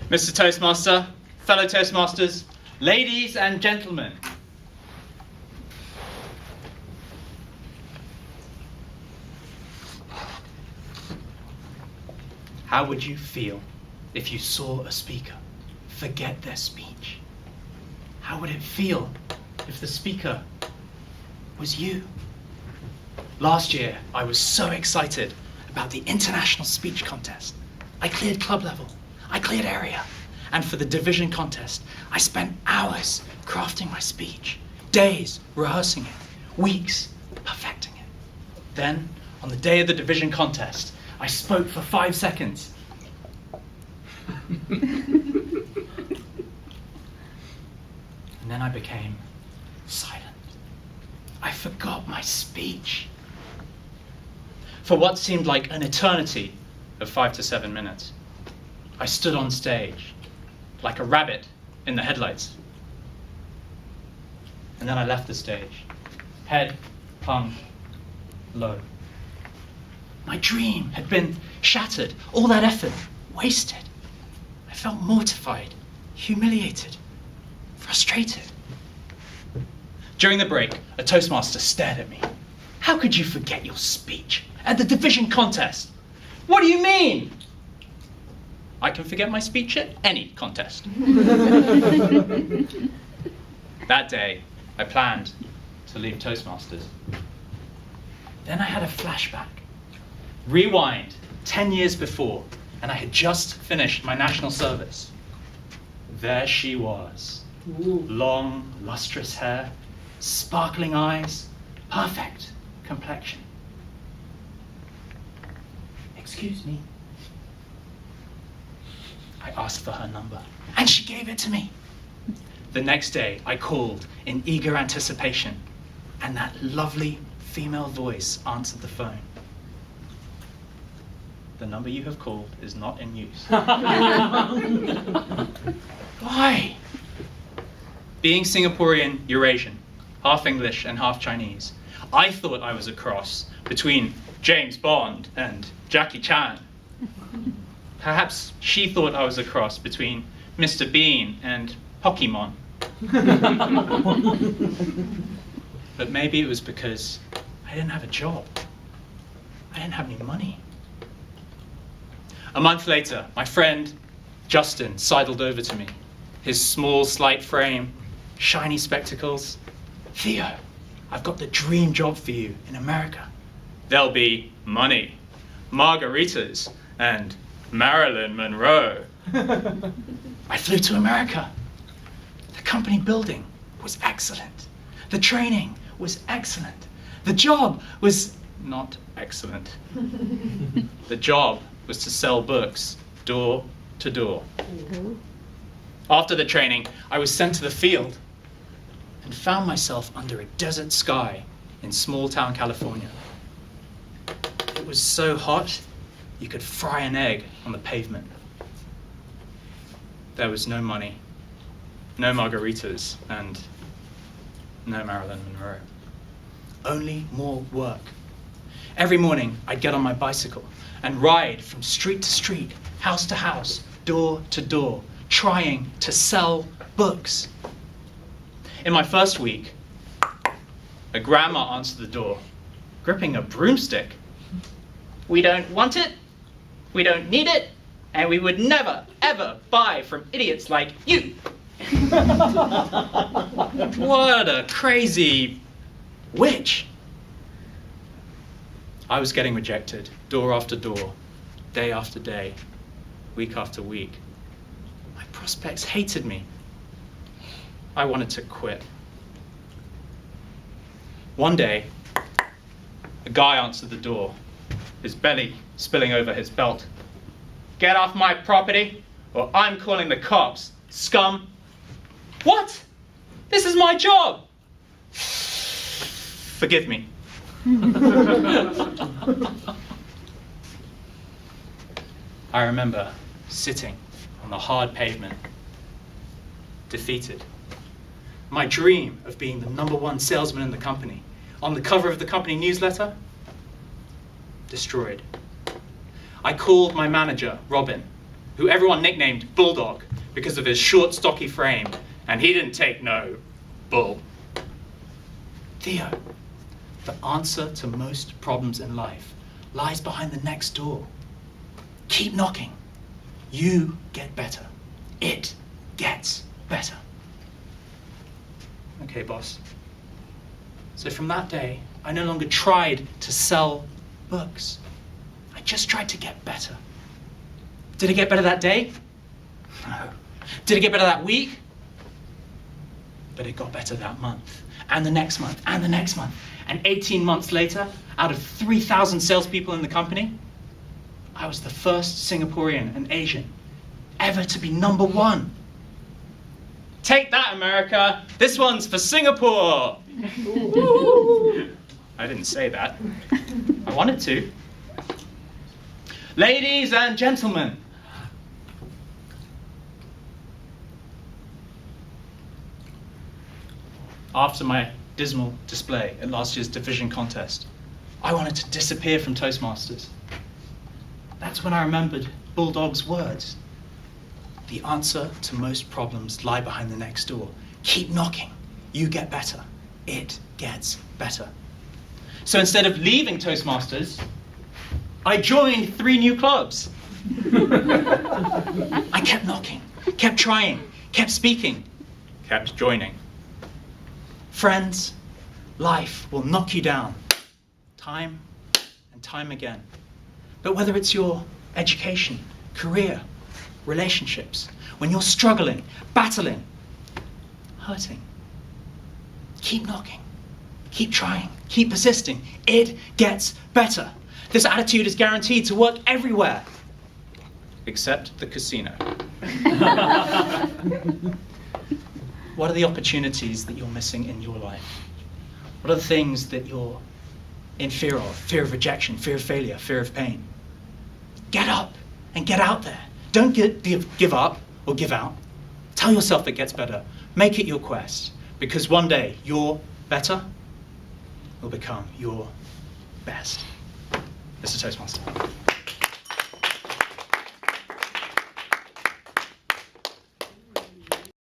Mr. Toastmaster, fellow Toastmasters, ladies and gentlemen. How would you feel if you saw a speaker forget their speech? How would it feel if the speaker was you? Last year, I was so excited about the international speech contest. I cleared club level, I cleared area, and for the division contest, I spent hours crafting my speech, days rehearsing it, weeks perfecting it. Then, on the day of the division contest, I spoke for 5 seconds. And then I became silent. I forgot my speech. For what seemed like an eternity of 5 to 7 minutes, I stood on stage like a rabbit in the headlights. And then I left the stage, head hung low. My dream had been shattered, all that effort wasted. I felt mortified, humiliated, frustrated. During the break, a Toastmaster stared at me. How could you forget your speech at the division contest? What do you mean? I can forget my speech at any contest. That day, I planned to leave Toastmasters. Then I had a flashback. Rewind 10 years before, and I had just finished my national service. There she was. Long, lustrous hair, sparkling eyes, perfect complexion. Excuse me. I asked for her number, and she gave it to me. The next day, I called in eager anticipation, and that lovely female voice answered the phone. The number you have called is not in use. Why? Being Singaporean Eurasian, half English and half Chinese, I thought I was a cross between James Bond and Jackie Chan. Perhaps she thought I was a cross between Mr. Bean and Pokemon. But maybe it was because I didn't have a job. I didn't have any money. A month later, my friend Justin sidled over to me. His small, slight frame, shiny spectacles. Theo, I've got the dream job for you in America. There'll be money, margaritas, and Marilyn Monroe. I flew to America. The company building was excellent. The training was excellent. The job was not excellent. The job was to sell books door to door. After the training, I was sent to the field and found myself under a desert sky in small town California. It was so hot, you could fry an egg on the pavement. There was no money, no margaritas, and no Marilyn Monroe. Only more work. Every morning, I'd get on my bicycle and ride from street to street, house to house, door to door, trying to sell books. In my first week, a grandma answered the door, gripping a broomstick. We don't want it, we don't need it, and we would never, ever buy from idiots like you. What a crazy witch. I was getting rejected, door after door, day after day, week after week. My prospects hated me. I wanted to quit. One day, a guy answered the door, his belly spilling over his belt. Get off my property, or I'm calling the cops, scum. What? This is my job. Forgive me. I remember sitting on the hard pavement, defeated. My dream of being the #1 salesman in the company, on the cover of the company newsletter, destroyed. I called my manager, Robin, who everyone nicknamed Bulldog because of his short, stocky frame, and he didn't take no bull. Theo, the answer to most problems in life lies behind the next door. Keep knocking. You get better. It gets better. Okay, boss. So from that day, I no longer tried to sell books. I just tried to get better. Did it get better that day? No. Did it get better that week? But it got better that month, and the next month, and the next month. And 18 months later, out of 3,000 salespeople in the company, I was the first Singaporean and Asian ever to be #1. Take that, America. This one's for Singapore. I didn't say that. I wanted to. Ladies and gentlemen, after my dismal display at last year's division contest, I wanted to disappear from Toastmasters. That's when I remembered Bulldog's words. The answer to most problems lie behind the next door. Keep knocking. You get better. It gets better. So instead of leaving Toastmasters, I joined 3 new clubs. I kept knocking, kept trying, kept speaking, kept joining. Friends, life will knock you down, time and time again. But whether it's your education, career, relationships, when you're struggling, battling, hurting, keep knocking, keep trying, keep persisting. It gets better. This attitude is guaranteed to work everywhere, except the casino. What are the opportunities that you're missing in your life? What are the things that you're in fear of? Fear of rejection, fear of failure, fear of pain. Get up and get out there. Don't give up or give out. Tell yourself that it gets better. Make it your quest, because one day your better will become your best. Mr. Toastmaster.